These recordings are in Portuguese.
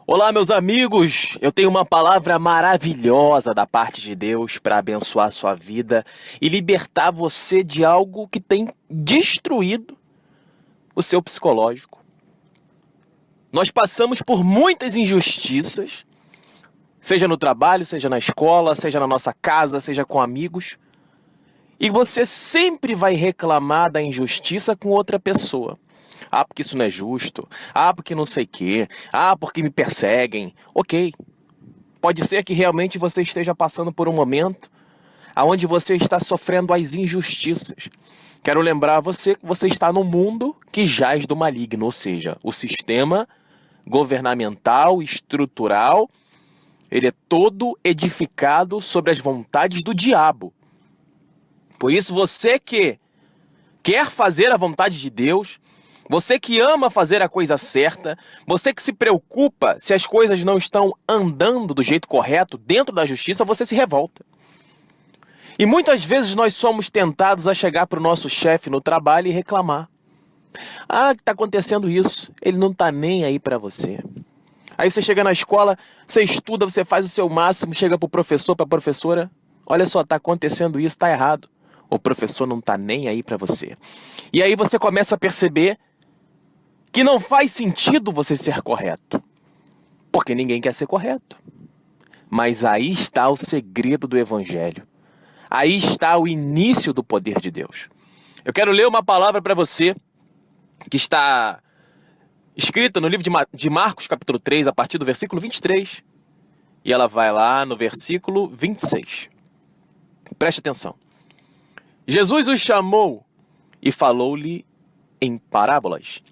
Olá, meus amigos! Eu tenho uma palavra maravilhosa da parte de Deus para abençoar a sua vida e libertar você de algo que tem destruído o seu psicológico. Nós passamos por muitas injustiças, seja no trabalho, seja na escola, seja na nossa casa, seja com amigos, e você sempre vai reclamar da injustiça com outra pessoa. Ah, porque isso não é justo. Ah, porque não sei o quê. Ah, porque me perseguem. Ok. Pode ser que realmente você esteja passando por um momento onde você está sofrendo as injustiças. Quero lembrar você que você está num mundo que jaz do maligno, ou seja, o sistema governamental, estrutural, ele é todo edificado sobre as vontades do diabo. Por isso, você que quer fazer a vontade de Deus, você que ama fazer a coisa certa, você que se preocupa se as coisas não estão andando do jeito correto, dentro da justiça, você se revolta. E muitas vezes nós somos tentados a chegar para o nosso chefe no trabalho e reclamar. Ah, que está acontecendo isso. Ele não está nem aí para você. Aí você chega na escola, você estuda, você faz o seu máximo, chega para o professor, para a professora. Olha só, está acontecendo isso, está errado. O professor não está nem aí para você. E aí você começa a perceber que não faz sentido você ser correto. Porque ninguém quer ser correto. Mas aí está o segredo do Evangelho. Aí está o início do poder de Deus. Eu quero ler uma palavra para você que está escrita no livro de Marcos, capítulo 3, a partir do versículo 23. E ela vai lá no versículo 26. Preste atenção. Jesus os chamou e falou-lhe em parábolas.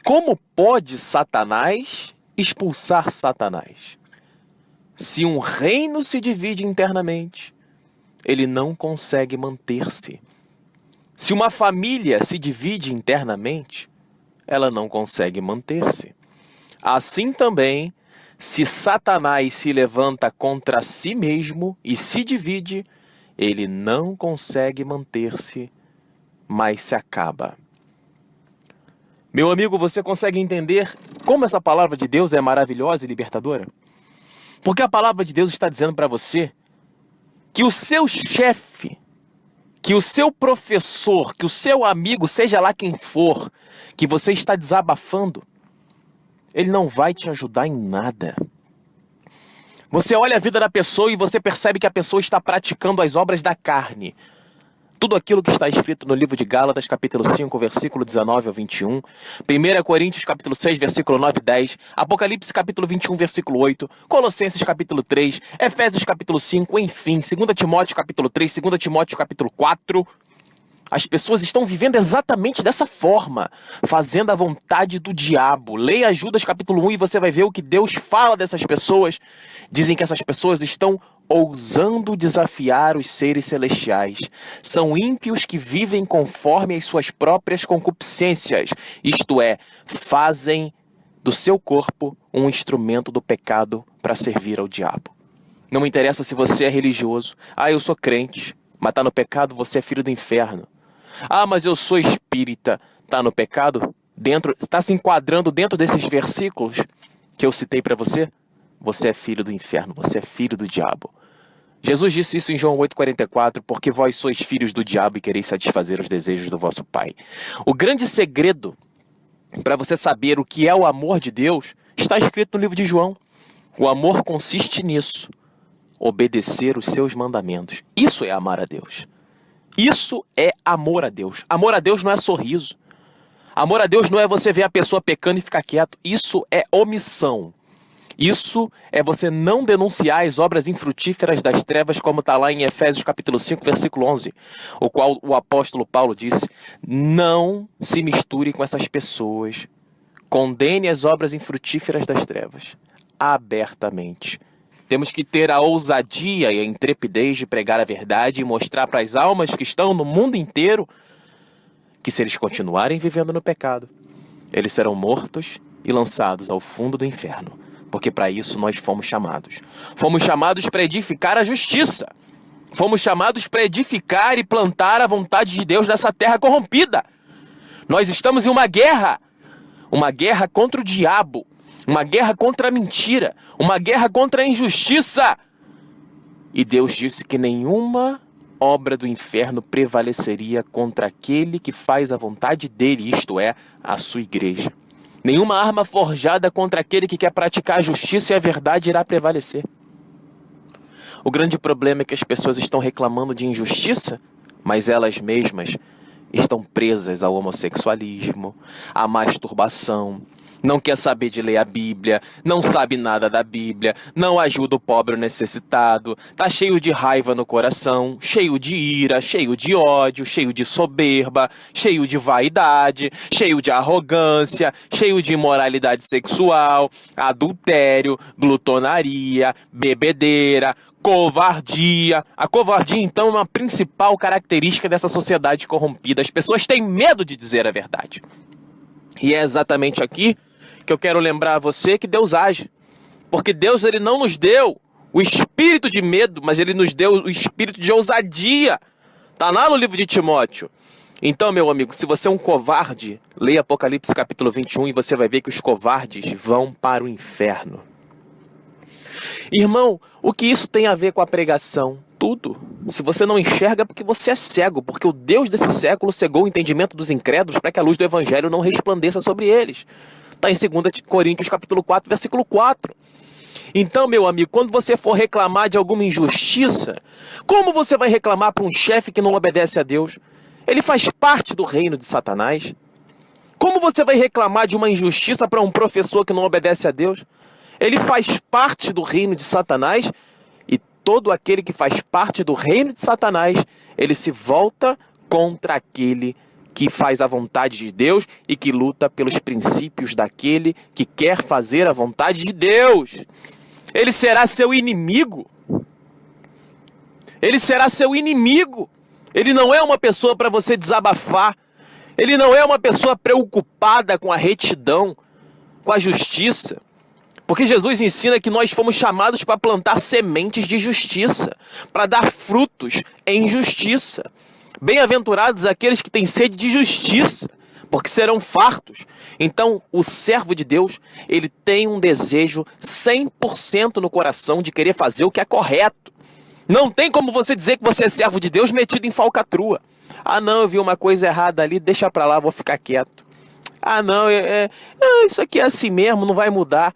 Como pode Satanás expulsar Satanás? Se um reino se divide internamente, ele não consegue manter-se. Se uma família se divide internamente, ela não consegue manter-se. Assim também, se Satanás se levanta contra si mesmo e se divide, ele não consegue manter-se, mas se acaba. Meu amigo, você consegue entender como essa palavra de Deus é maravilhosa e libertadora? Porque a palavra de Deus está dizendo para você que o seu chefe, que o seu professor, que o seu amigo, seja lá quem for, que você está desabafando, ele não vai te ajudar em nada. Você olha a vida da pessoa e você percebe que a pessoa está praticando as obras da carne. Tudo aquilo que está escrito no livro de Gálatas, capítulo 5, versículo 19 ao 21, 1 Coríntios, capítulo 6, versículo 9 e 10, Apocalipse, capítulo 21, versículo 8, Colossenses, capítulo 3, Efésios, capítulo 5, enfim, 2 Timóteo, capítulo 3, 2 Timóteo, capítulo 4. As pessoas estão vivendo exatamente dessa forma, fazendo a vontade do diabo. Leia Judas, capítulo 1, e você vai ver o que Deus fala dessas pessoas. Dizem que essas pessoas estão ousando desafiar os seres celestiais. São ímpios que vivem conforme as suas próprias concupiscências. Isto é, fazem do seu corpo um instrumento do pecado para servir ao diabo. Não me interessa se você é religioso. Ah, eu sou crente, mas está no pecado, você é filho do inferno. Ah, mas eu sou espírita, está no pecado? Está se enquadrando dentro desses versículos que eu citei para você? Você é filho do inferno, você é filho do diabo. Jesus disse isso em João 8,44, porque vós sois filhos do diabo e quereis satisfazer os desejos do vosso pai. O grande segredo para você saber o que é o amor de Deus está escrito no livro de João. O amor consiste nisso, obedecer os seus mandamentos. Isso é amar a Deus. Isso é amor a Deus. Amor a Deus não é sorriso. Amor a Deus não é você ver a pessoa pecando e ficar quieto. Isso é omissão. Isso é você não denunciar as obras infrutíferas das trevas, como está lá em Efésios capítulo 5, versículo 11, o qual o apóstolo Paulo disse: não se misture com essas pessoas, condene as obras infrutíferas das trevas, abertamente. Temos que ter a ousadia e a intrepidez de pregar a verdade e mostrar para as almas que estão no mundo inteiro que, se eles continuarem vivendo no pecado, eles serão mortos e lançados ao fundo do inferno. Porque para isso nós fomos chamados. Fomos chamados para edificar a justiça. Fomos chamados para edificar e plantar a vontade de Deus nessa terra corrompida. Nós estamos em uma guerra contra o diabo. uma guerra contra a mentira, uma guerra contra a injustiça. E Deus disse que nenhuma obra do inferno prevaleceria contra aquele que faz a vontade dele, isto é, a sua igreja. Nenhuma arma forjada contra aquele que quer praticar a justiça e a verdade irá prevalecer. O grande problema é que as pessoas estão reclamando de injustiça, mas elas mesmas estão presas ao homossexualismo, à masturbação, não quer saber de ler a Bíblia, não sabe nada da Bíblia, não ajuda o pobre ou necessitado, tá cheio de raiva no coração, cheio de ira, cheio de ódio, cheio de soberba, cheio de vaidade, cheio de arrogância, cheio de imoralidade sexual, adultério, glutonaria, bebedeira, covardia. A covardia, então, é uma principal característica dessa sociedade corrompida. As pessoas têm medo de dizer a verdade. E é exatamente aqui que eu quero lembrar a você que Deus age. Porque Deus, ele não nos deu o espírito de medo, mas ele nos deu o espírito de ousadia. Está lá no livro de Timóteo. Então, meu amigo, se você é um covarde, leia Apocalipse capítulo 21 e você vai ver que os covardes vão para o inferno. Irmão, o que isso tem a ver com a pregação? Tudo. Se você não enxerga, é porque você é cego, porque o Deus desse século cegou o entendimento dos incrédulos para que a luz do evangelho não resplandeça sobre eles. Está em 2 Coríntios capítulo 4, versículo 4. Então, meu amigo, quando você for reclamar de alguma injustiça, como você vai reclamar para um chefe que não obedece a Deus? Ele faz parte do reino de Satanás. Como você vai reclamar de uma injustiça para um professor que não obedece a Deus? Ele faz parte do reino de Satanás, e todo aquele que faz parte do reino de Satanás, ele se volta contra aquele que faz a vontade de Deus e que luta pelos princípios daquele que quer fazer a vontade de Deus. Ele será seu inimigo. Ele será seu inimigo. Ele não é uma pessoa para você desabafar. Ele não é uma pessoa preocupada com a retidão, com a justiça. Porque Jesus ensina que nós fomos chamados para plantar sementes de justiça, para dar frutos em justiça. Bem-aventurados aqueles que têm sede de justiça, porque serão fartos. Então, o servo de Deus, ele tem um desejo 100% no coração de querer fazer o que é correto. Não tem como você dizer que você é servo de Deus metido em falcatrua. Ah, não, eu vi uma coisa errada ali, deixa pra lá, vou ficar quieto. Ah, não, isso aqui é assim mesmo, não vai mudar.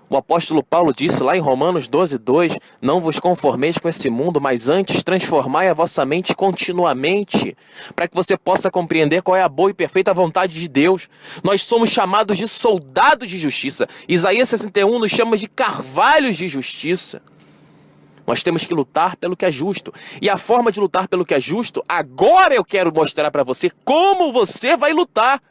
O apóstolo Paulo disse lá em Romanos 12:2, não vos conformeis com esse mundo, mas antes transformai a vossa mente continuamente, para que você possa compreender qual é a boa e perfeita vontade de Deus. Nós somos chamados de soldados de justiça. Isaías 61 nos chama de carvalhos de justiça. Nós temos que lutar pelo que é justo. E a forma de lutar pelo que é justo, agora eu quero mostrar para você como você vai lutar.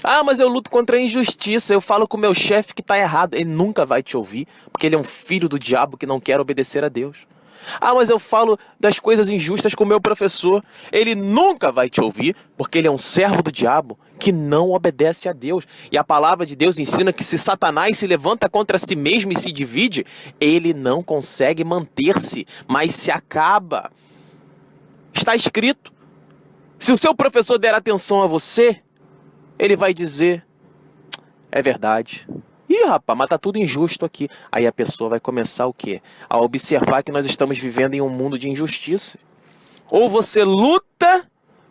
Ah, mas eu luto contra a injustiça, eu falo com o meu chefe que está errado. Ele nunca vai te ouvir, porque ele é um filho do diabo que não quer obedecer a Deus. Ah, mas eu falo das coisas injustas com o meu professor. Ele nunca vai te ouvir, porque ele é um servo do diabo que não obedece a Deus. E a palavra de Deus ensina que se Satanás se levanta contra si mesmo e se divide, ele não consegue manter-se, mas se acaba. Está escrito. Se o seu professor der atenção a você, ele vai dizer, é verdade. Ih, rapaz, mas tá tudo injusto aqui. Aí a pessoa vai começar o quê? A observar que nós estamos vivendo em um mundo de injustiça. Ou você luta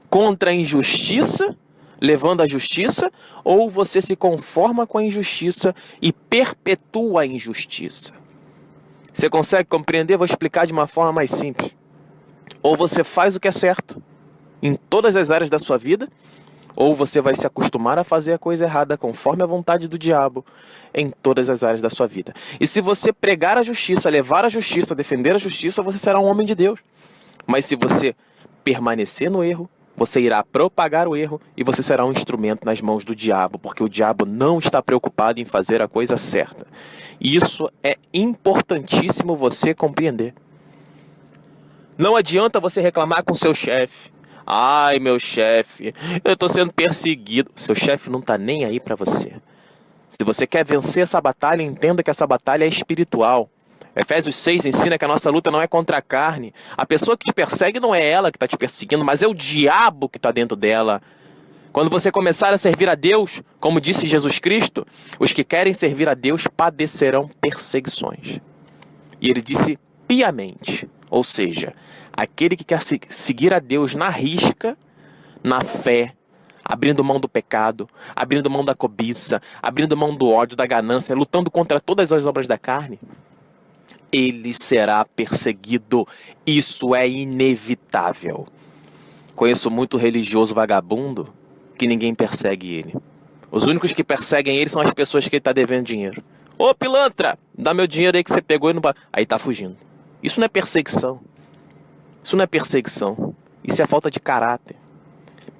contra a injustiça, levando a justiça, ou você se conforma com a injustiça e perpetua a injustiça. Você consegue compreender? Vou explicar de uma forma mais simples. Ou você faz o que é certo em todas as áreas da sua vida, ou você vai se acostumar a fazer a coisa errada conforme a vontade do diabo em todas as áreas da sua vida. E se você pregar a justiça, levar a justiça, defender a justiça, você será um homem de Deus. Mas se você permanecer no erro, você irá propagar o erro e você será um instrumento nas mãos do diabo, porque o diabo não está preocupado em fazer a coisa certa. E isso é importantíssimo você compreender. Não adianta você reclamar com seu chefe. Ai, meu chefe, eu estou sendo perseguido. Seu chefe não está nem aí para você. Se você quer vencer essa batalha, entenda que essa batalha é espiritual. Efésios 6 ensina que a nossa luta não é contra a carne. A pessoa que te persegue não é ela que está te perseguindo, mas é o diabo que está dentro dela, Quando você começar a servir a Deus, como disse Jesus Cristo, os que querem servir a Deus padecerão perseguições. E ele disse piamente, ou seja, aquele que quer seguir a Deus na risca, na fé, abrindo mão do pecado, abrindo mão da cobiça, abrindo mão do ódio, da ganância, lutando contra todas as obras da carne, ele será perseguido. Isso é inevitável. Conheço muito religioso vagabundo que ninguém persegue ele. Os únicos que perseguem ele são as pessoas que ele está devendo dinheiro. Ô pilantra, dá meu dinheiro aí que você pegou e não... Aí tá fugindo. Isso não é perseguição. Isso não é perseguição. Isso é falta de caráter.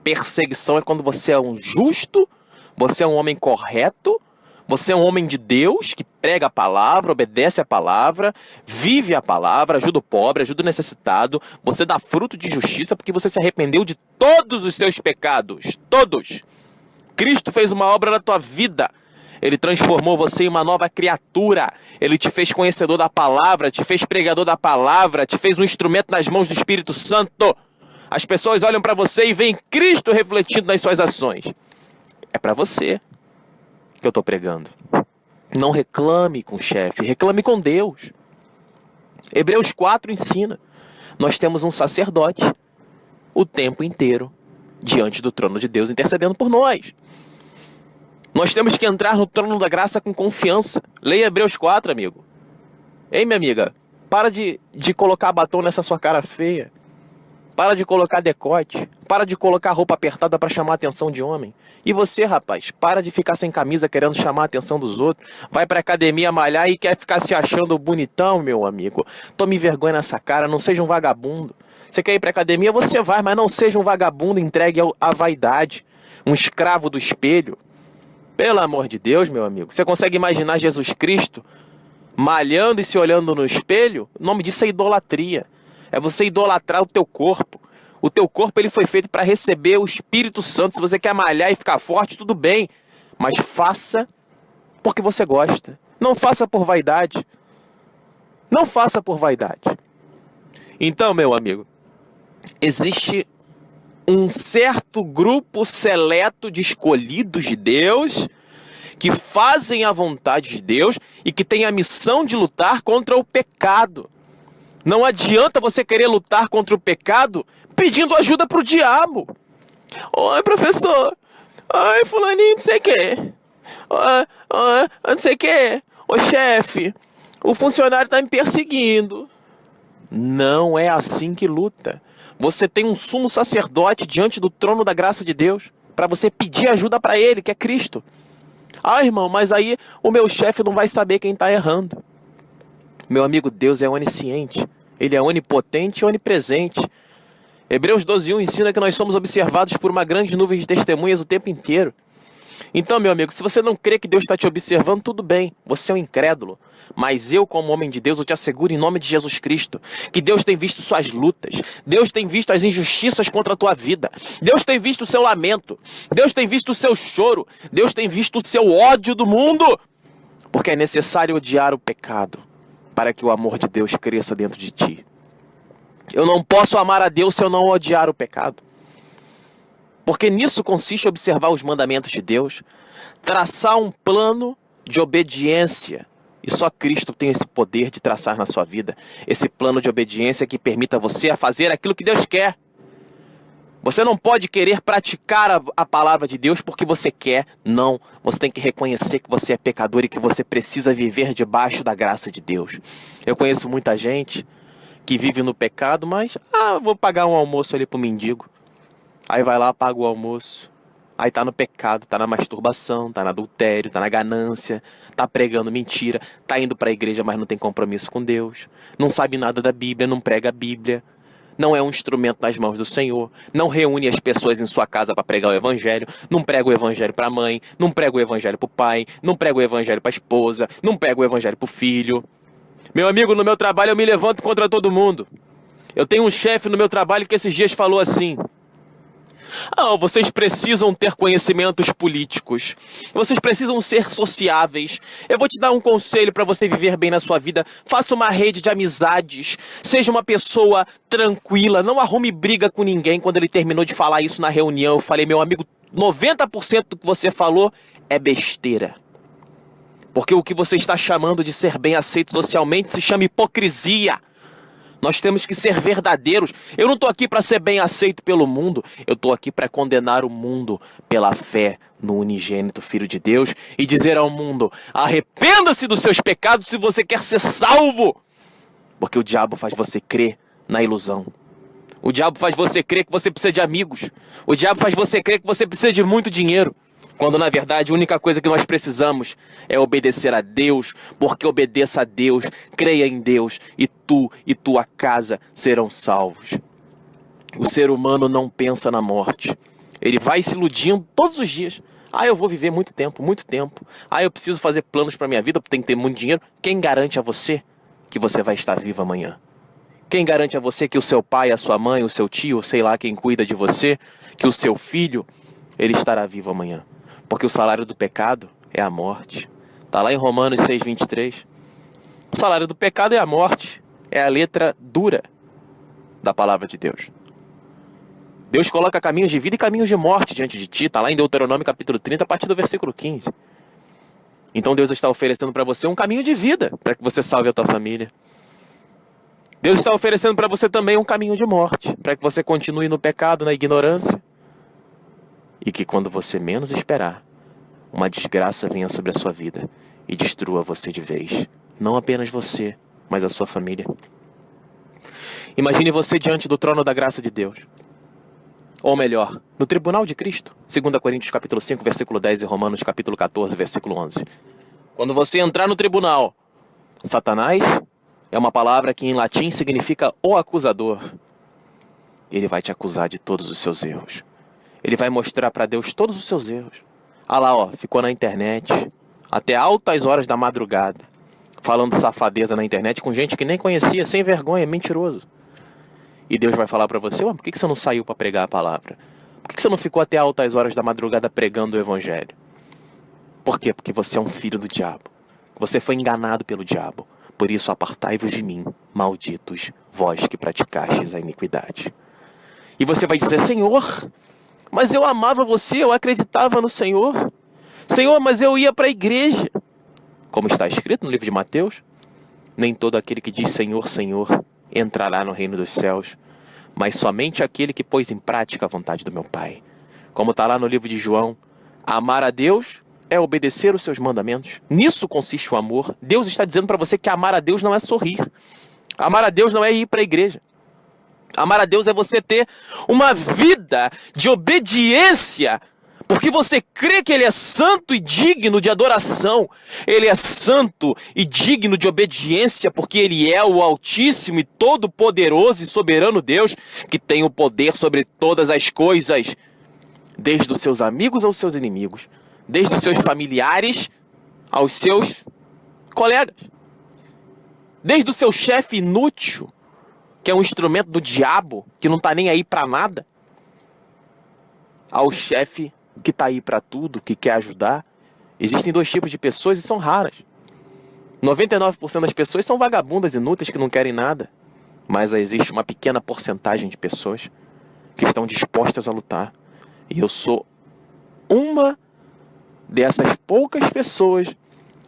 Perseguição é quando você é um justo, você é um homem correto, você é um homem de Deus que prega a palavra, obedece a palavra, vive a palavra, ajuda o pobre, ajuda o necessitado. Você dá fruto de justiça porque você se arrependeu de todos os seus pecados. Todos. Cristo fez uma obra na tua vida. Ele transformou você em uma nova criatura. Ele te fez conhecedor da palavra, te fez pregador da palavra, te fez um instrumento nas mãos do Espírito Santo. As pessoas olham para você e veem Cristo refletindo nas suas ações. É para você que eu estou pregando. Não reclame com o chefe, reclame com Deus. Hebreus 4 ensina. Nós temos um sacerdote o tempo inteiro diante do trono de Deus intercedendo por nós. Nós temos que entrar no trono da graça com confiança. Leia Hebreus 4, amigo. Ei, minha amiga, para de colocar batom nessa sua cara feia. Para de colocar decote. Para de colocar roupa apertada para chamar a atenção de homem. E você, rapaz, para de ficar sem camisa querendo chamar a atenção dos outros. Vai pra academia malhar e quer ficar se achando bonitão, meu amigo. Tome vergonha nessa cara, não seja um vagabundo. Você quer ir pra academia? Você vai, mas não seja um vagabundo entregue à vaidade. Um escravo do espelho. Pelo amor de Deus, meu amigo. Você consegue imaginar Jesus Cristo malhando e se olhando no espelho? O nome disso é idolatria. É você idolatrar o teu corpo. O teu corpo ele foi feito para receber o Espírito Santo. Se você quer malhar e ficar forte, tudo bem. Mas faça porque você gosta. Não faça por vaidade. Não faça por vaidade. Então, meu amigo, existe um certo grupo seleto de escolhidos de Deus que fazem a vontade de Deus e que tem a missão de lutar contra o pecado. Não adianta você querer lutar contra o pecado pedindo ajuda pro diabo. Oi, professor. Oi, fulaninho, não sei o quê. Oi, não sei o quê. Ô, chefe, o funcionário tá me perseguindo. Não é assim que luta. Você tem um sumo sacerdote diante do trono da graça de Deus para você pedir ajuda para ele, que é Cristo. Ah, irmão, mas aí o meu chefe não vai saber quem está errando. Meu amigo, Deus é onisciente. Ele é onipotente e onipresente. Hebreus 12:1 ensina que nós somos observados por uma grande nuvem de testemunhas o tempo inteiro. Então, meu amigo, se você não crê que Deus está te observando, tudo bem. Você é um incrédulo. Mas eu, como homem de Deus, eu te asseguro em nome de Jesus Cristo que Deus tem visto suas lutas. Deus tem visto as injustiças contra a tua vida. Deus tem visto o seu lamento. Deus tem visto o seu choro. Deus tem visto o seu ódio do mundo. Porque é necessário odiar o pecado para que o amor de Deus cresça dentro de ti. Eu não posso amar a Deus se eu não odiar o pecado. Porque nisso consiste observar os mandamentos de Deus, traçar um plano de obediência. E só Cristo tem esse poder de traçar na sua vida esse plano de obediência que permita você a fazer aquilo que Deus quer. Você não pode querer praticar a palavra de Deus porque você quer. Não, você tem que reconhecer que você é pecador e que você precisa viver debaixo da graça de Deus. Eu conheço muita gente que vive no pecado, mas vou pagar um almoço ali pro mendigo. Aí vai lá, paga o almoço. Aí tá no pecado, tá na masturbação, tá no adultério, tá na ganância, tá pregando mentira, tá indo pra igreja, mas não tem compromisso com Deus. Não sabe nada da Bíblia, não prega a Bíblia. Não é um instrumento nas mãos do Senhor. Não reúne as pessoas em sua casa para pregar o evangelho. Não prega o evangelho para a mãe. Não prega o evangelho para o pai. Não prega o evangelho para a esposa. Não prega o evangelho para o filho. Meu amigo, no meu trabalho eu me levanto contra todo mundo. Eu tenho um chefe no meu trabalho que esses dias falou assim: Ah, vocês precisam ter conhecimentos políticos. Vocês precisam ser sociáveis. Eu vou te dar um conselho para você viver bem na sua vida. Faça uma rede de amizades. Seja uma pessoa tranquila. Não arrume briga com ninguém. Quando ele terminou de falar isso na reunião, eu falei, meu amigo, 90% do que você falou é besteira. Porque o que você está chamando de ser bem aceito socialmente se chama hipocrisia. Nós temos que ser verdadeiros. Eu não estou aqui para ser bem aceito pelo mundo. Eu estou aqui para condenar o mundo pela fé no unigênito Filho de Deus e dizer ao mundo, arrependa-se dos seus pecados se você quer ser salvo. Porque o diabo faz você crer na ilusão. O diabo faz você crer que você precisa de amigos. O diabo faz você crer que você precisa de muito dinheiro. Quando, na verdade, a única coisa que nós precisamos é obedecer a Deus, porque obedeça a Deus, creia em Deus, e tu e tua casa serão salvos. O ser humano não pensa na morte. Ele vai se iludindo todos os dias. Ah, eu vou viver muito tempo, muito tempo. Ah, eu preciso fazer planos para minha vida, porque tem que ter muito dinheiro. Quem garante a você que você vai estar vivo amanhã? Quem garante a você que o seu pai, a sua mãe, o seu tio, sei lá quem cuida de você, que o seu filho, ele estará vivo amanhã? Porque o salário do pecado é a morte. Está lá em Romanos 6:23. O salário do pecado é a morte. É a letra dura da palavra de Deus. Deus coloca caminhos de vida e caminhos de morte diante de ti. Está lá em Deuteronômio capítulo 30, a partir do versículo 15. Então Deus está oferecendo para você um caminho de vida, para que você salve a tua família. Deus está oferecendo para você também um caminho de morte, para que você continue no pecado, na ignorância. E que quando você menos esperar, uma desgraça venha sobre a sua vida e destrua você de vez. Não apenas você, mas a sua família. Imagine você diante do trono da graça de Deus. Ou melhor, no tribunal de Cristo. 2 Coríntios capítulo 5, versículo 10 e Romanos capítulo 14, versículo 11. Quando você entrar no tribunal, Satanás é uma palavra que em latim significa o acusador. Ele vai te acusar de todos os seus erros. Ele vai mostrar para Deus todos os seus erros. Ah lá, ó, ficou na internet, até altas horas da madrugada, falando safadeza na internet com gente que nem conhecia, sem vergonha, mentiroso. E Deus vai falar para você, por que você não saiu para pregar a palavra? Por que você não ficou até altas horas da madrugada pregando o evangelho? Por quê? Porque você é um filho do diabo. Você foi enganado pelo diabo. Por isso apartai-vos de mim, malditos, vós que praticastes a iniquidade. E você vai dizer, Senhor, mas eu amava você, eu acreditava no Senhor. Senhor, mas eu ia para a igreja. Como está escrito no livro de Mateus, nem todo aquele que diz Senhor, Senhor, entrará no reino dos céus, mas somente aquele que pôs em prática a vontade do meu Pai. Como está lá no livro de João, amar a Deus é obedecer os seus mandamentos. Nisso consiste o amor. Deus está dizendo para você que amar a Deus não é sorrir. Amar a Deus não é ir para a igreja. Amar a Deus é você ter uma vida de obediência, porque você crê que Ele é santo e digno de adoração. Ele é santo e digno de obediência, porque Ele é o Altíssimo e Todo-Poderoso e Soberano Deus, que tem o poder sobre todas as coisas, desde os seus amigos aos seus inimigos, desde os seus familiares aos seus colegas, desde o seu chefe inútil, que é um instrumento do diabo, que não está nem aí para nada, ao chefe que está aí para tudo, que quer ajudar. Existem dois tipos de pessoas e são raras. 99% das pessoas são vagabundas inúteis que não querem nada. Mas existe uma pequena porcentagem de pessoas que estão dispostas a lutar. E eu sou uma dessas poucas pessoas,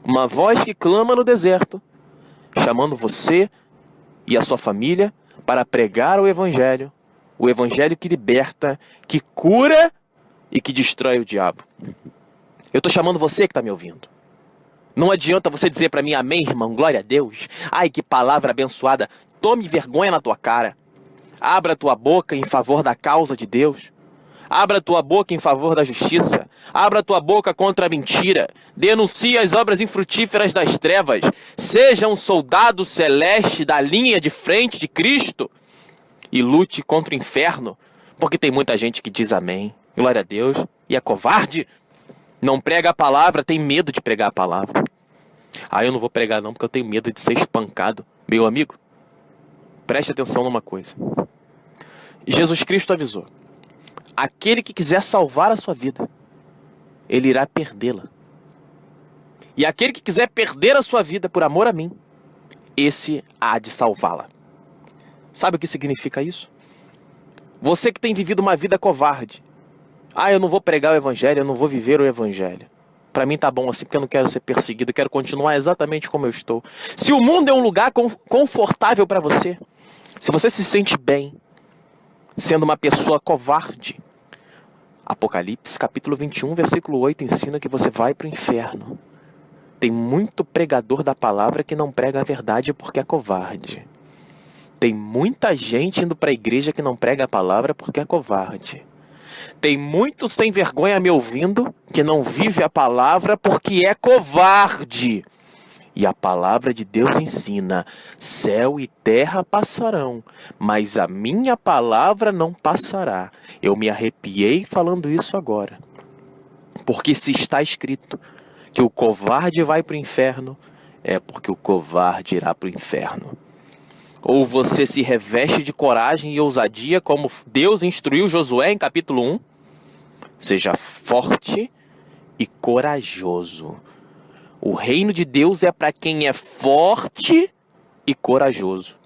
uma voz que clama no deserto, chamando você e a sua família para pregar o evangelho que liberta, que cura e que destrói o diabo. Eu estou chamando você que está me ouvindo. Não adianta você dizer para mim, amém, irmão, glória a Deus. Ai, que palavra abençoada. Tome vergonha na tua cara. Abra tua boca em favor da causa de Deus. Abra tua boca em favor da justiça. Abra tua boca contra a mentira. Denuncie as obras infrutíferas das trevas. Seja um soldado celeste da linha de frente de Cristo. E lute contra o inferno. Porque tem muita gente que diz amém, glória a Deus, e é covarde. Não prega a palavra, tem medo de pregar a palavra. Ah, eu não vou pregar não, porque eu tenho medo de ser espancado. Meu amigo, preste atenção numa coisa. Jesus Cristo avisou. aquele que quiser salvar a sua vida, ele irá perdê-la. E aquele que quiser perder a sua vida por amor a mim, esse há de salvá-la. Sabe o que significa isso? Você que tem vivido uma vida covarde. Eu não vou pregar o evangelho, eu não vou viver o evangelho. Para mim tá bom assim, porque eu não quero ser perseguido, eu quero continuar exatamente como eu estou. Se o mundo é um lugar confortável para você, se você se sente bem sendo uma pessoa covarde, Apocalipse capítulo 21, versículo 8 ensina que você vai para o inferno. Tem muito pregador da palavra que não prega a verdade porque é covarde. Tem muita gente indo para a igreja que não prega a palavra porque é covarde. Tem muito sem vergonha me ouvindo que não vive a palavra porque é covarde. E a palavra de Deus ensina: céu e terra passarão, mas a minha palavra não passará. Eu me arrepiei falando isso agora. Porque se está escrito que o covarde vai para o inferno, é porque o covarde irá para o inferno. Ou você se reveste de coragem e ousadia, como Deus instruiu Josué em capítulo 1. Seja forte e corajoso. O reino de Deus é para quem é forte e corajoso.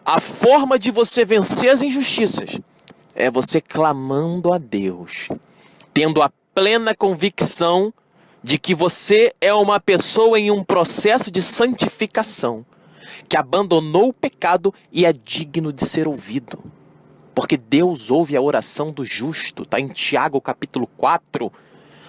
A forma de você vencer as injustiças é você clamando a Deus, tendo a plena convicção de que você é uma pessoa em um processo de santificação, que abandonou o pecado e é digno de ser ouvido. Porque Deus ouve a oração do justo. Está em Tiago capítulo 4,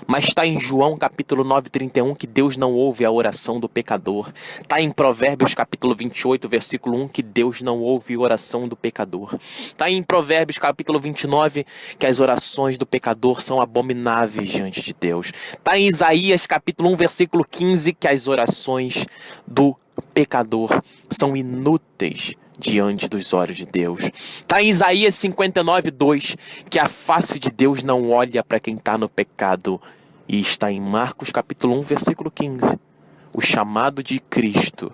mas está em João capítulo 9:31 que Deus não ouve a oração do pecador. Está em Provérbios capítulo 28, versículo 1, que Deus não ouve a oração do pecador. Está em Provérbios capítulo 29, que as orações do pecador são abomináveis diante de Deus. Está em Isaías capítulo 1, versículo 15, que as orações do pecador são inúteis diante dos olhos de Deus. Está em Isaías 59:2, que a face de Deus não olha para quem está no pecado. E está em Marcos capítulo 1, versículo 15, o chamado de Cristo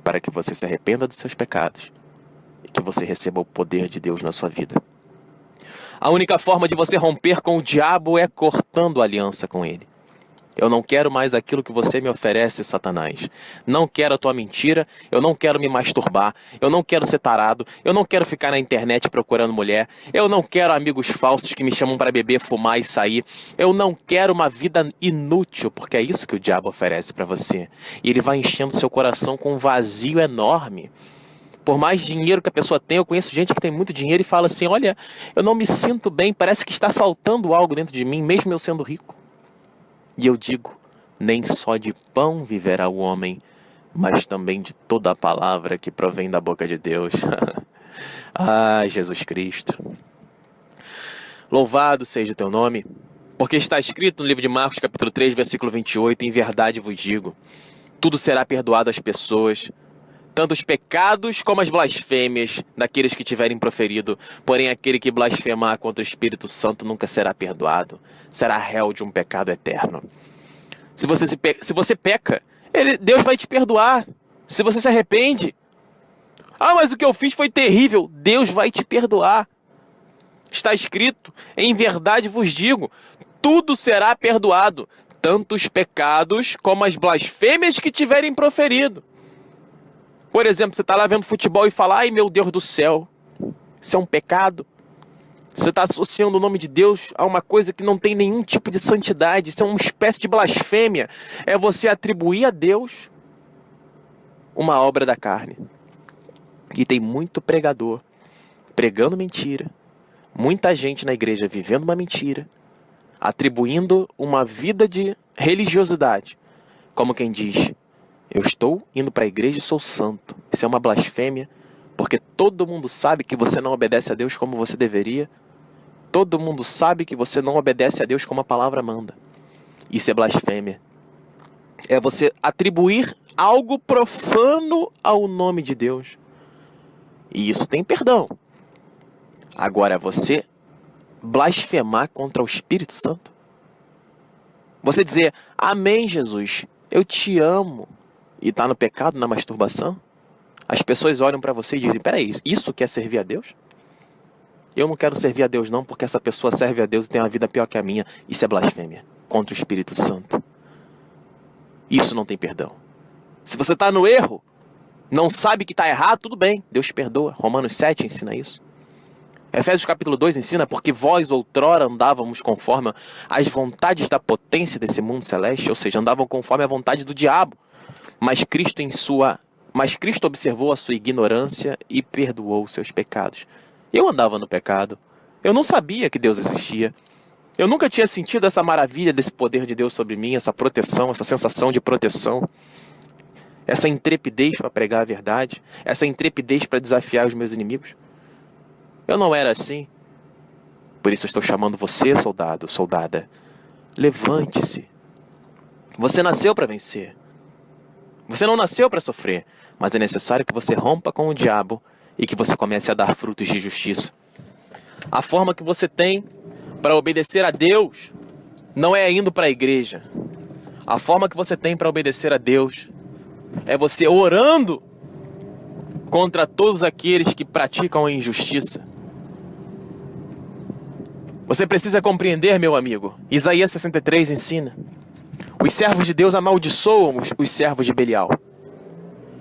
para que você se arrependa dos seus pecados e que você receba o poder de Deus na sua vida. A única forma de você romper com o diabo é cortando a aliança com ele. Eu não quero mais aquilo que você me oferece, Satanás. Não quero a tua mentira, eu não quero me masturbar, eu não quero ser tarado, eu não quero ficar na internet procurando mulher, eu não quero amigos falsos que me chamam para beber, fumar e sair, eu não quero uma vida inútil, porque é isso que o diabo oferece para você. E ele vai enchendo seu coração com um vazio enorme. Por mais dinheiro que a pessoa tem, eu conheço gente que tem muito dinheiro e fala assim: olha, eu não me sinto bem, parece que está faltando algo dentro de mim, mesmo eu sendo rico. E eu digo, nem só de pão viverá o homem, mas também de toda a palavra que provém da boca de Deus. Jesus Cristo. Louvado seja o teu nome, porque está escrito no livro de Marcos, capítulo 3, versículo 28, em verdade vos digo, tudo será perdoado às pessoas, tanto os pecados como as blasfêmias daqueles que tiverem proferido, porém aquele que blasfemar contra o Espírito Santo nunca será perdoado, será réu de um pecado eterno. Se você peca, Deus vai te perdoar. Se você se arrepende, mas o que eu fiz foi terrível, Deus vai te perdoar. Está escrito, em verdade vos digo, tudo será perdoado, tanto os pecados como as blasfêmias que tiverem proferido. Por exemplo, você está lá vendo futebol e fala: ai meu Deus do céu, isso é um pecado. Você está associando o nome de Deus a uma coisa que não tem nenhum tipo de santidade. Isso é uma espécie de blasfêmia. É você atribuir a Deus uma obra da carne. E tem muito pregador pregando mentira, muita gente na igreja vivendo uma mentira, atribuindo uma vida de religiosidade, como quem diz: eu estou indo para a igreja e sou santo. Isso é uma blasfêmia, porque todo mundo sabe que você não obedece a Deus como você deveria. Todo mundo sabe que você não obedece a Deus como a palavra manda. Isso é blasfêmia. É você atribuir algo profano ao nome de Deus. E isso tem perdão. Agora é você blasfemar contra o Espírito Santo. Você dizer: amém, Jesus, eu te amo, e está no pecado, na masturbação. As pessoas olham para você e dizem: peraí, isso quer servir a Deus? eu não quero servir a Deus não, porque essa pessoa serve a Deus e tem uma vida pior que a minha. Isso é blasfêmia contra o Espírito Santo. Isso não tem perdão. Se você está no erro, não sabe que está errado, tudo bem, Deus perdoa. Romanos 7 ensina isso. Efésios capítulo 2 ensina: porque vós outrora andávamos conforme as vontades da potência desse mundo celeste, ou seja, andavam conforme a vontade do diabo. Mas Cristo observou a sua ignorância e perdoou os seus pecados. Eu andava no pecado. Eu não sabia que Deus existia. Eu nunca tinha sentido essa maravilha desse poder de Deus sobre mim, essa proteção, essa sensação de proteção, essa intrepidez para pregar a verdade, essa intrepidez para desafiar os meus inimigos. Eu não era assim. Por isso eu estou chamando você, soldado, soldada. Levante-se. Você nasceu para vencer. Você não nasceu para sofrer, mas é necessário que você rompa com o diabo e que você comece a dar frutos de justiça. A forma que você tem para obedecer a Deus não é indo para a igreja. A forma que você tem para obedecer a Deus é você orando contra todos aqueles que praticam a injustiça. Você precisa compreender, meu amigo. Isaías 63 ensina: os servos de Deus amaldiçoam os servos de Belial.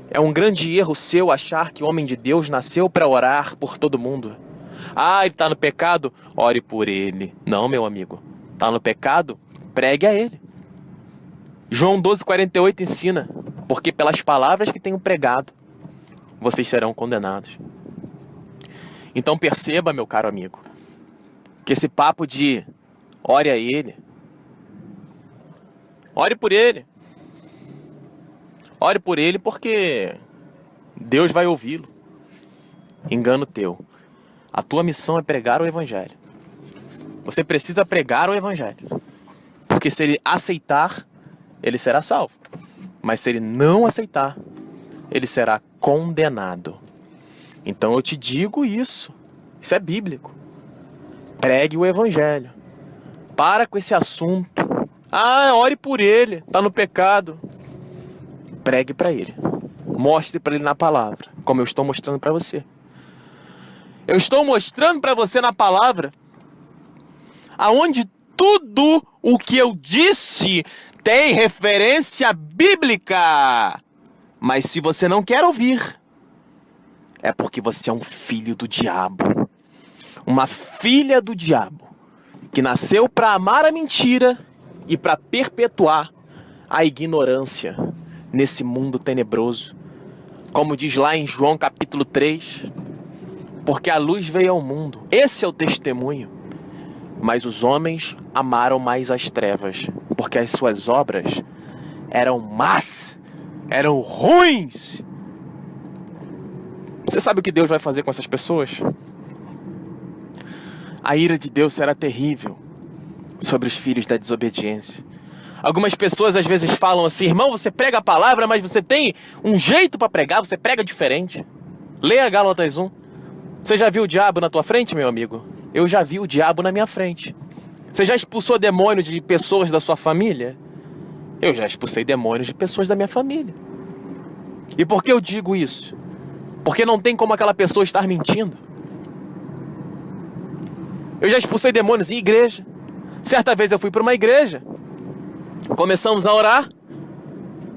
É um grande erro seu achar que o homem de Deus nasceu para orar por todo mundo. Ah, ele está no pecado? Ore por ele. Não, meu amigo. Está no pecado? Pregue a ele. João 12,48 ensina: porque pelas palavras que tenho pregado, vocês serão condenados. Então perceba, meu caro amigo, que esse papo de ore a ele, ore por ele. Ore por ele porque Deus vai ouvi-lo. Engano teu. A tua missão é pregar o Evangelho. Você precisa pregar o Evangelho. Porque se ele aceitar, ele será salvo. Mas se ele não aceitar, ele será condenado. Então eu te digo isso. Isso é bíblico. Pregue o Evangelho. Para com esse assunto. Ah, ore por ele. Está no pecado. Pregue para ele. Mostre para ele na palavra. Como eu estou mostrando para você. Eu estou mostrando para você na palavra aonde tudo o que eu disse tem referência bíblica. Mas se você não quer ouvir, é porque você é um filho do diabo. Uma filha do diabo que nasceu para amar a mentira e para perpetuar a ignorância nesse mundo tenebroso. Como diz lá em João capítulo 3, porque a luz veio ao mundo. Esse é o testemunho. Mas os homens amaram mais as trevas, porque as suas obras eram más, eram ruins. Você sabe o que Deus vai fazer com essas pessoas? A ira de Deus será terrível sobre os filhos da desobediência. Algumas pessoas às vezes falam assim: irmão, você prega a palavra, mas você tem um jeito para pregar, você prega diferente. Leia Gálatas 1. Você já viu o diabo na tua frente, meu amigo? Eu já vi o diabo na minha frente. Você já expulsou demônio de pessoas da sua família? Eu já expulsei demônios de pessoas da minha família. E por que eu digo isso? Porque não tem como aquela pessoa estar mentindo. Eu já expulsei demônios em igreja. Certa vez eu fui para uma igreja. Começamos a orar.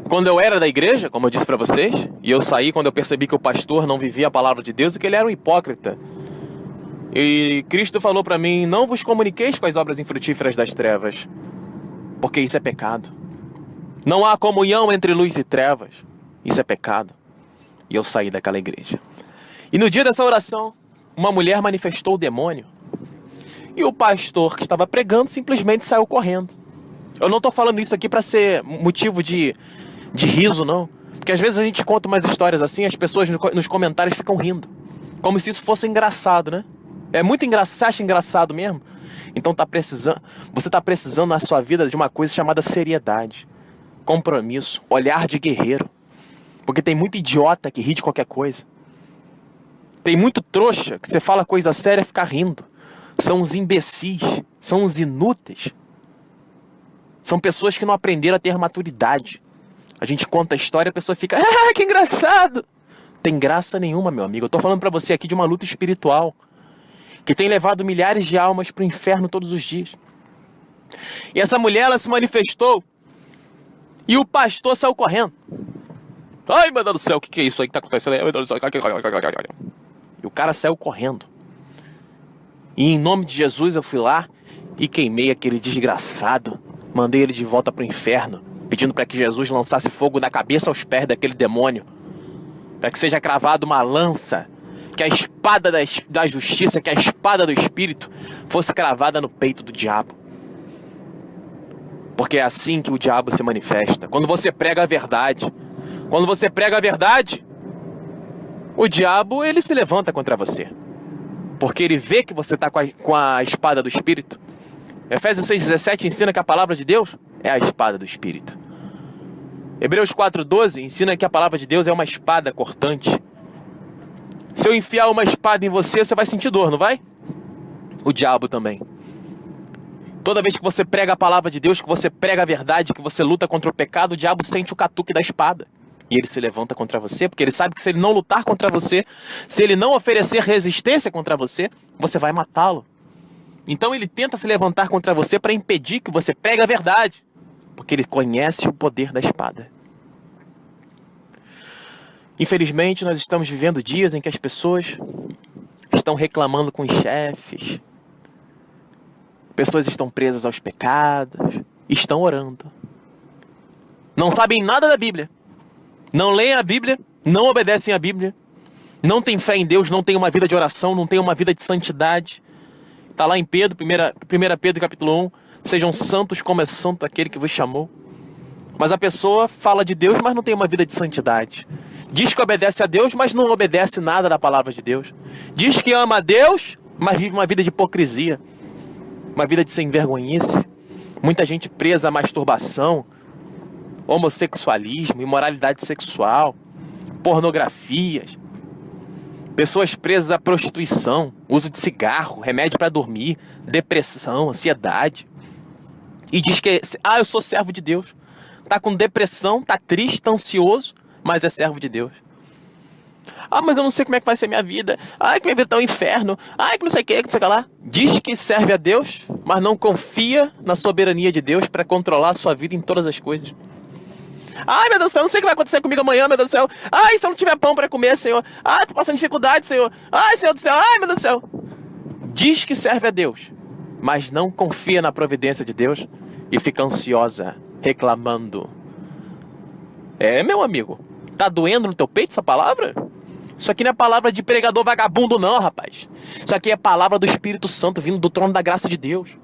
Quando eu era da igreja, como eu disse para vocês, e eu saí quando eu percebi que o pastor não vivia a palavra de Deus e que ele era um hipócrita. E Cristo falou para mim: não vos comuniqueis com as obras infrutíferas das trevas, porque isso é pecado. Não há comunhão entre luz e trevas. Isso é pecado. E eu saí daquela igreja. E no dia dessa oração, uma mulher manifestou o demônio. E o pastor que estava pregando simplesmente saiu correndo. Eu não estou falando isso aqui para ser motivo de riso, não. Porque às vezes a gente conta umas histórias assim, as pessoas nos comentários ficam rindo. Como se isso fosse engraçado, né? É muito engraçado. Você acha engraçado mesmo? Então você está precisando na sua vida de uma coisa chamada seriedade, compromisso, olhar de guerreiro. Porque tem muito idiota que ri de qualquer coisa. Tem muito trouxa que você fala coisa séria e fica rindo. São os imbecis, são os inúteis. São pessoas que não aprenderam a ter maturidade. A gente conta a história, a pessoa fica: ah, que engraçado. Tem graça nenhuma, meu amigo. Eu tô falando pra você aqui de uma luta espiritual. que tem levado milhares de almas para o inferno todos os dias. E essa mulher, ela se manifestou e o pastor saiu correndo. Ai, meu Deus do céu, o que é isso aí que está acontecendo? Ai, meu Deus do céu. E o cara saiu correndo. E em nome de Jesus eu fui lá e queimei aquele desgraçado. Mandei ele de volta para o inferno, pedindo para que Jesus lançasse fogo da cabeça aos pés daquele demônio. Para que seja cravada uma lança, que a espada da justiça, que a espada do Espírito fosse cravada no peito do diabo. Porque é assim que o diabo se manifesta. Quando você prega a verdade. Quando você prega a verdade, o diabo, ele se levanta contra você. Porque ele vê que você está com a espada do Espírito. Efésios 6,17 ensina que a palavra de Deus é a espada do Espírito. Hebreus 4,12 ensina que a palavra de Deus é uma espada cortante. Se eu enfiar uma espada em você, você vai sentir dor, não vai? O diabo também. Toda vez que você prega a palavra de Deus, que você prega a verdade, que você luta contra o pecado, o diabo sente o catuque da espada. E ele se levanta contra você, porque ele sabe que se ele não lutar contra você, se ele não oferecer resistência contra você, você vai matá-lo. Então ele tenta se levantar contra você para impedir que você pregue a verdade, porque ele conhece o poder da espada. Infelizmente, nós estamos vivendo dias em que as pessoas estão reclamando com os chefes, pessoas estão presas aos pecados, estão orando. Não sabem nada da Bíblia. Não leem a Bíblia, não obedecem à Bíblia, não têm fé em Deus, não têm uma vida de oração, não têm uma vida de santidade. Está lá em Pedro, 1 Pedro capítulo 1, sejam santos como é santo aquele que vos chamou. Mas a pessoa fala de Deus, mas não tem uma vida de santidade. Diz que obedece a Deus, mas não obedece nada da palavra de Deus. Diz que ama a Deus, mas vive uma vida de hipocrisia, uma vida de sem vergonhice. Muita gente presa à masturbação, homossexualismo, imoralidade sexual, pornografias, pessoas presas à prostituição, uso de cigarro, remédio para dormir, depressão, ansiedade. E diz que, eu sou servo de Deus. Tá com depressão, tá triste, tá ansioso, mas é servo de Deus. Mas eu não sei como é que vai ser minha vida. Que minha vida tá um inferno. Que não sei o que sei lá. Diz que serve a Deus, mas não confia na soberania de Deus para controlar a sua vida em todas as coisas. Meu Deus do céu, eu não sei o que vai acontecer comigo amanhã, meu Deus do céu. Se eu não tiver pão para comer, Senhor. Tô passando dificuldade, Senhor. Senhor do céu, meu Deus do céu. Diz que serve a Deus, mas não confia na providência de Deus e fica ansiosa, reclamando. Meu amigo, tá doendo no teu peito essa palavra? Isso aqui não é palavra de pregador vagabundo não, rapaz. Isso aqui é palavra do Espírito Santo vindo do trono da graça de Deus.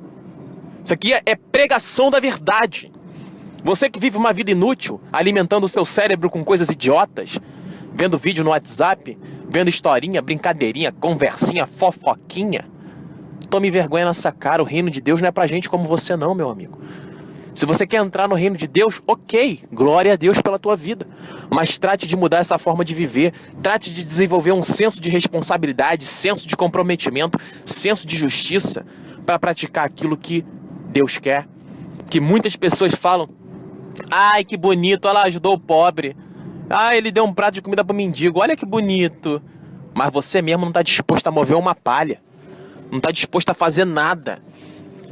Isso aqui é pregação da verdade. Você que vive uma vida inútil, alimentando o seu cérebro com coisas idiotas, vendo vídeo no WhatsApp, vendo historinha, brincadeirinha, conversinha, fofoquinha. Tome vergonha nessa cara, o reino de Deus não é pra gente como você não, meu amigo. Se você quer entrar no reino de Deus, ok, glória a Deus pela tua vida. Mas trate de mudar essa forma de viver, trate de desenvolver um senso de responsabilidade, senso de comprometimento, senso de justiça, para praticar aquilo que Deus quer. Que muitas pessoas falam, que bonito, olha lá, ajudou o pobre. Ele deu um prato de comida para o mendigo, olha que bonito. Mas você mesmo não está disposto a mover uma palha. Não está disposto a fazer nada.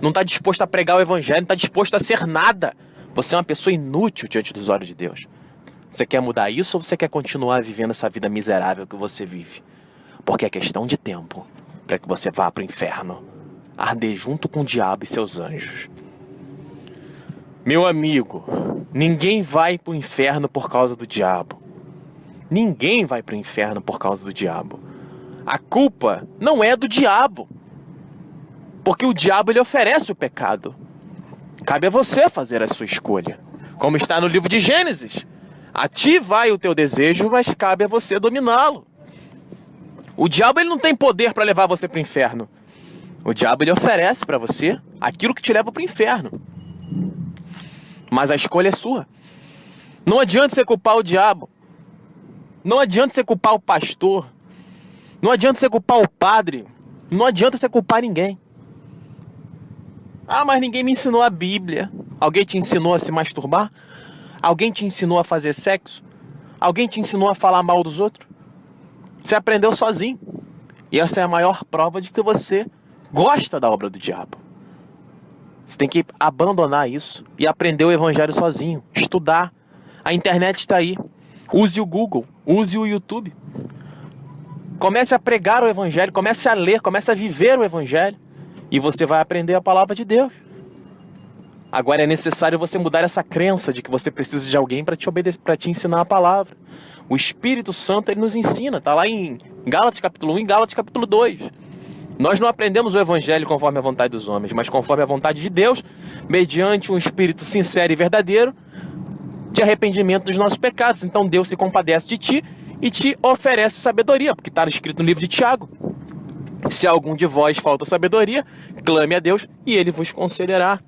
Não está disposto a pregar o evangelho, não está disposto a ser nada. Você é uma pessoa inútil diante dos olhos de Deus. Você quer mudar isso ou você quer continuar vivendo essa vida miserável que você vive? Porque é questão de tempo para que você vá para o inferno, arder junto com o diabo e seus anjos. Meu amigo, ninguém vai para o inferno por causa do diabo. Ninguém vai para o inferno por causa do diabo. A culpa não é do diabo. Porque o diabo ele oferece o pecado. Cabe a você fazer a sua escolha. Como está no livro de Gênesis. A ti vai o teu desejo, mas cabe a você dominá-lo. O diabo ele não tem poder para levar você para o inferno. O diabo ele oferece para você aquilo que te leva para o inferno. Mas a escolha é sua. Não adianta você culpar o diabo. Não adianta você culpar o pastor. Não adianta você culpar o padre. Não adianta você culpar ninguém. Mas ninguém me ensinou a Bíblia. Alguém te ensinou a se masturbar? Alguém te ensinou a fazer sexo? Alguém te ensinou a falar mal dos outros? Você aprendeu sozinho. E essa é a maior prova de que você gosta da obra do diabo. Você tem que abandonar isso e aprender o evangelho sozinho, estudar. A internet está aí. Use o Google, use o YouTube. Comece a pregar o evangelho, comece a ler, comece a viver o evangelho e você vai aprender a palavra de Deus. Agora é necessário você mudar essa crença de que você precisa de alguém para te obedecer, para te ensinar a palavra. O Espírito Santo, ele nos ensina, está lá em Gálatas capítulo 1 e Gálatas capítulo 2. Nós não aprendemos o evangelho conforme a vontade dos homens, mas conforme a vontade de Deus, mediante um espírito sincero e verdadeiro de arrependimento dos nossos pecados. Então Deus se compadece de ti e te oferece sabedoria, porque está escrito no livro de Tiago: se a algum de vós falta sabedoria, clame a Deus e ele vos concederá.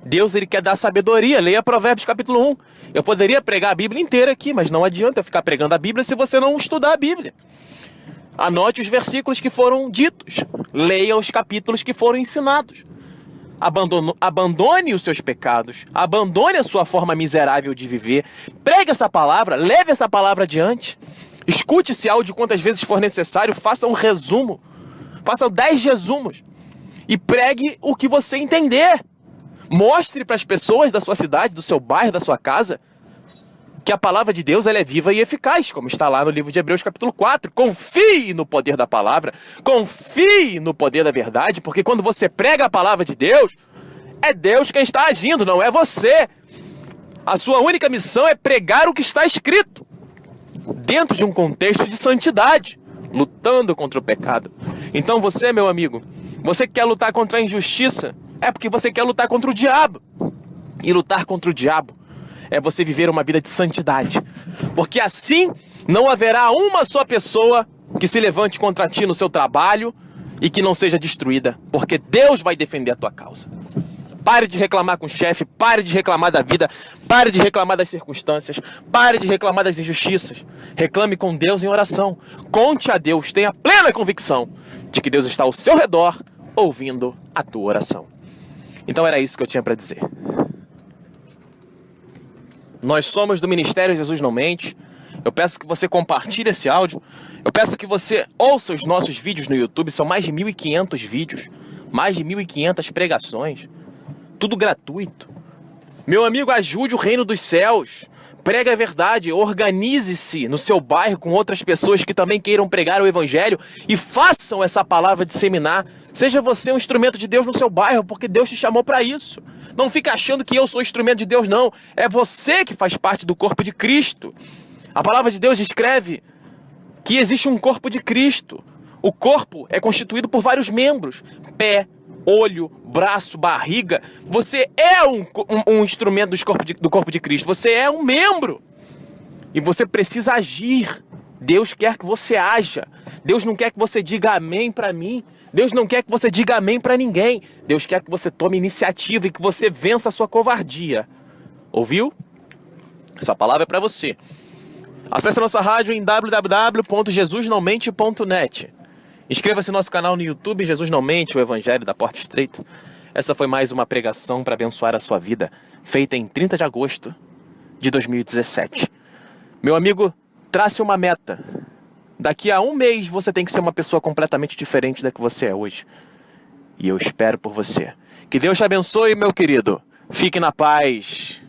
Deus, ele quer dar sabedoria. Leia Provérbios capítulo 1. Eu poderia pregar a Bíblia inteira aqui, mas não adianta eu ficar pregando a Bíblia se você não estudar a Bíblia. Anote os versículos que foram ditos. Leia os capítulos que foram ensinados. Abandone os seus pecados. Abandone a sua forma miserável de viver. Pregue essa palavra. Leve essa palavra adiante. Escute esse áudio quantas vezes for necessário. Faça um resumo. Faça 10 resumos. E pregue o que você entender. Mostre para as pessoas da sua cidade, do seu bairro, da sua casa, que a palavra de Deus ela é viva e eficaz, como está lá no livro de Hebreus capítulo 4. Confie no poder da palavra, confie no poder da verdade, porque quando você prega a palavra de Deus, é Deus quem está agindo, não é você. A sua única missão é pregar o que está escrito, dentro de um contexto de santidade, lutando contra o pecado. Então você, meu amigo, você que quer lutar contra a injustiça, é porque você quer lutar contra o diabo. E lutar contra o diabo é você viver uma vida de santidade. Porque assim não haverá uma só pessoa que se levante contra ti no seu trabalho e que não seja destruída. Porque Deus vai defender a tua causa. Pare de reclamar com o chefe, pare de reclamar da vida, pare de reclamar das circunstâncias, pare de reclamar das injustiças. Reclame com Deus em oração. Conte a Deus, tenha plena convicção de que Deus está ao seu redor, ouvindo a tua oração. Então era isso que eu tinha para dizer. Nós somos do Ministério Jesus Não Mente. Eu peço que você compartilhe esse áudio. Eu peço que você ouça os nossos vídeos no YouTube. São mais de 1.500 vídeos. Mais de 1.500 pregações. Tudo gratuito. Meu amigo, ajude o reino dos céus. Pregue a verdade. Organize-se no seu bairro com outras pessoas que também queiram pregar o evangelho e façam essa palavra disseminar. Seja você um instrumento de Deus no seu bairro, porque Deus te chamou para isso. Não fica achando que eu sou instrumento de Deus, não. É você que faz parte do corpo de Cristo. A palavra de Deus descreve que existe um corpo de Cristo. O corpo é constituído por vários membros. Pé, olho, braço, barriga. Você é um instrumento do corpo de Cristo. Você é um membro. E você precisa agir. Deus quer que você haja. Deus não quer que você diga amém para mim. Deus não quer que você diga amém para ninguém. Deus quer que você tome iniciativa e que você vença a sua covardia. Ouviu? Essa palavra é para você. Acesse a nossa rádio em www.jesusnãomente.net. Inscreva-se no nosso canal no YouTube, Jesus Não Mente, o Evangelho da Porta Estreita. Essa foi mais uma pregação para abençoar a sua vida, feita em 30 de agosto de 2017. Meu amigo, trace uma meta. Daqui a um mês você tem que ser uma pessoa completamente diferente da que você é hoje. E eu espero por você. Que Deus te abençoe, meu querido. Fique na paz.